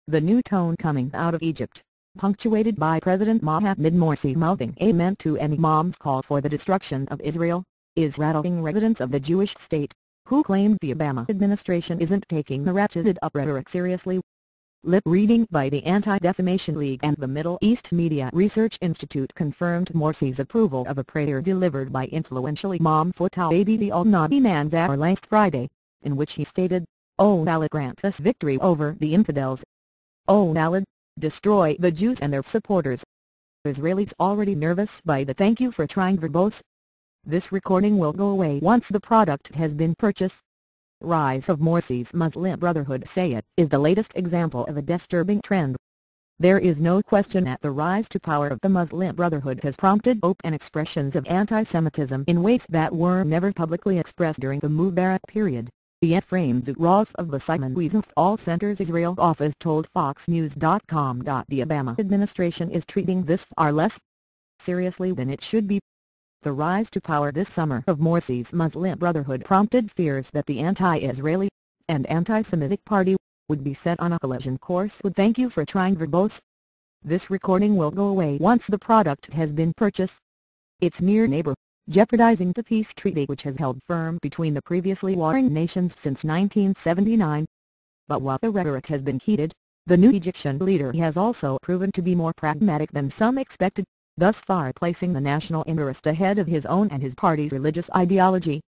The new tone coming out of Egypt, punctuated by President Mohamed Morsi mouthing amen to any imam's call for the destruction of Israel, is rattling residents of the Jewish state, who claimed the Obama administration isn't taking the ratcheted up rhetoric seriously. Lip reading by the Anti-Defamation League and the Middle East Media Research Institute confirmed Morsi's approval of a prayer delivered by influential Imam Fatawi al-Nabi Manzar last Friday, in which he stated, "O Allah, grant us victory over the infidels. O Allah, destroy the Jews and their supporters." Israelis already nervous by the "thank you for trying" verbose. This recording will go away once the product has been purchased. Rise of Morsi's Muslim Brotherhood say it is the latest example of a disturbing trend. There is no question that the rise to power of the Muslim Brotherhood has prompted open expressions of anti-Semitism in ways that were never publicly expressed during the Mubarak period. The Ephraim Zuroff of the Simon Wiesenthal Center's Israel office told FoxNews.com. The Obama administration is treating this far less seriously than it should be. The rise to power this summer of Morsi's Muslim Brotherhood prompted fears that the anti-Israeli and anti-Semitic party would be set on a collision course with "thank you for trying" verbose. This recording will go away once the product has been purchased. Its near neighbor, jeopardizing the peace treaty which has held firm between the previously warring nations since 1979. But while the rhetoric has been heated, the new Egyptian leader has also proven to be more pragmatic than some expected, thus far placing the national interest ahead of his own and his party's religious ideology.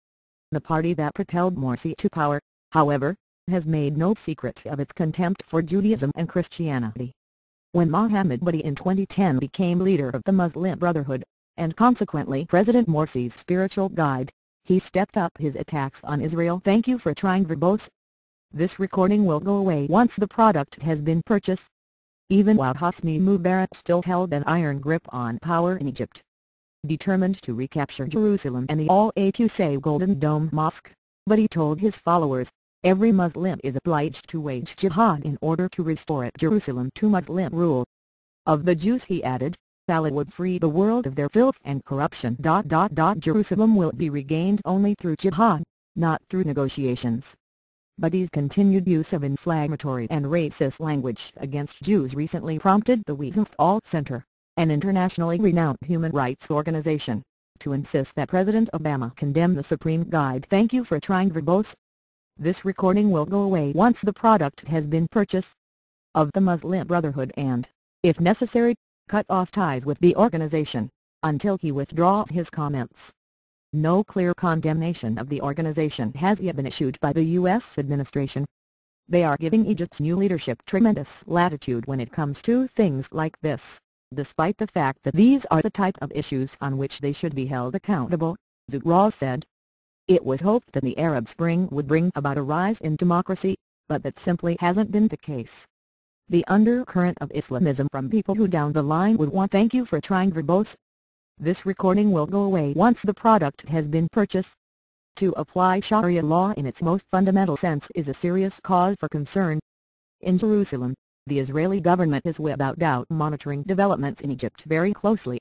The party that propelled Morsi to power, however, has made no secret of its contempt for Judaism and Christianity. When Mohammed Badi in 2010 became leader of the Muslim Brotherhood, and consequently President Morsi's spiritual guide, he stepped up his attacks on Israel "thank you for trying" verbose. This recording will go away once the product has been purchased. Even while Hosni Mubarak still held an iron grip on power in Egypt, determined to recapture Jerusalem and the Al-Aqsa Golden Dome Mosque, Badi told his followers, "Every Muslim is obliged to wage jihad in order to restore Jerusalem to Muslim rule." Of the Jews, he added, "Allah would free the world of their filth and corruption. Jerusalem will be regained only through jihad, not through negotiations." Badi's continued use of inflammatory and racist language against Jews recently prompted the Wiesenthal Center, an internationally renowned human rights organization, to insist that President Obama condemn the Supreme Guide "thank you for trying" verbose. This recording will go away once the product has been purchased. Of the Muslim Brotherhood and, if necessary, cut off ties with the organization, until he withdraws his comments. No clear condemnation of the organization has yet been issued by the U.S. administration. They are giving Egypt's new leadership tremendous latitude when it comes to things like this, despite the fact that these are the type of issues on which they should be held accountable, Zuroff said. It was hoped that the Arab Spring would bring about a rise in democracy, but that simply hasn't been the case. The undercurrent of Islamism from people who down the line would want "thank you for trying" verbose. This recording will go away once the product has been purchased. To apply Sharia law in its most fundamental sense is a serious cause for concern. In Jerusalem, the Israeli government is without doubt monitoring developments in Egypt very closely.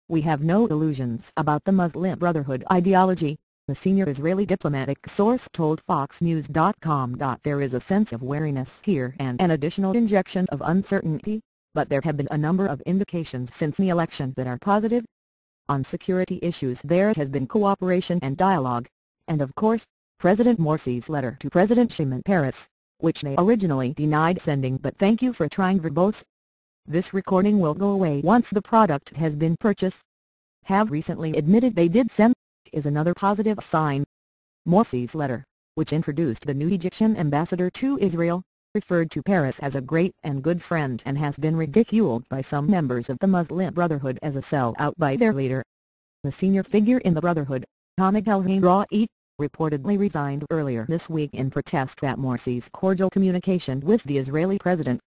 "We have no illusions about the Muslim Brotherhood ideology," the senior Israeli diplomatic source told FoxNews.com. "There is a sense of wariness here and an additional injection of uncertainty, but there have been a number of indications since the election that are positive. On security issues there has been cooperation and dialogue, and of course, President Morsi's letter to President Shimon Peres, which they originally denied sending but "thank you for trying" verbose." This recording will go away once the product has been purchased. Have recently admitted they did send is another positive sign. Morsi's letter, which introduced the new Egyptian ambassador to Israel, referred to Peres as a great and good friend and has been ridiculed by some members of the Muslim Brotherhood as a sellout by their leader. The senior figure in the Brotherhood, Hamid El-Ra'i, reportedly resigned earlier this week in protest at Morsi's cordial communication with the Israeli president.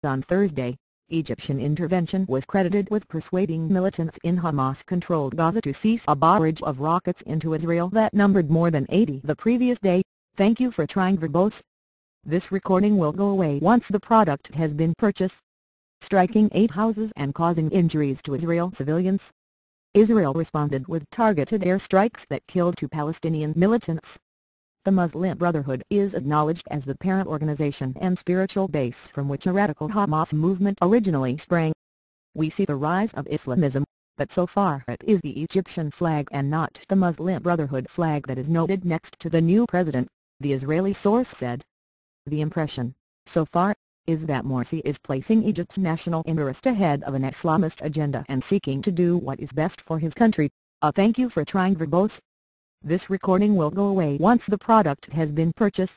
On Thursday, Egyptian intervention was credited with persuading militants in Hamas-controlled Gaza to cease a barrage of rockets into Israel that numbered more than 80 the previous day. "Thank you for trying" verbose. This recording will go away once the product has been purchased. Striking 8 houses and causing injuries to Israel civilians. Israel responded with targeted airstrikes that killed 2 Palestinian militants. The Muslim Brotherhood is acknowledged as the parent organization and spiritual base from which a radical Hamas movement originally sprang. We see the rise of Islamism, but so far it is the Egyptian flag and not the Muslim Brotherhood flag that is noted next to the new president, the Israeli source said. The impression, so far, is that Morsi is placing Egypt's national interest ahead of an Islamist agenda and seeking to do what is best for his country. A thank you for trying, verbose. This recording will go away once the product has been purchased.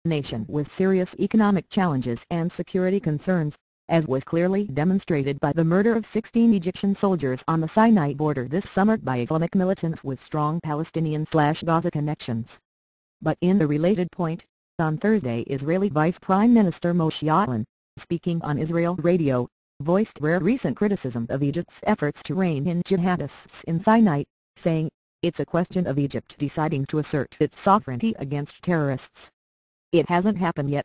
Nation with serious economic challenges and security concerns, as was clearly demonstrated by the murder of 16 Egyptian soldiers on the Sinai border this summer by Islamic militants with strong Palestinian/Gaza connections. But in the related point, on Thursday Israeli Vice Prime Minister Moshe Ya'alon, speaking on Israel radio, voiced rare recent criticism of Egypt's efforts to rein in jihadists in Sinai, saying, "It's a question of Egypt deciding to assert its sovereignty against terrorists. It hasn't happened yet.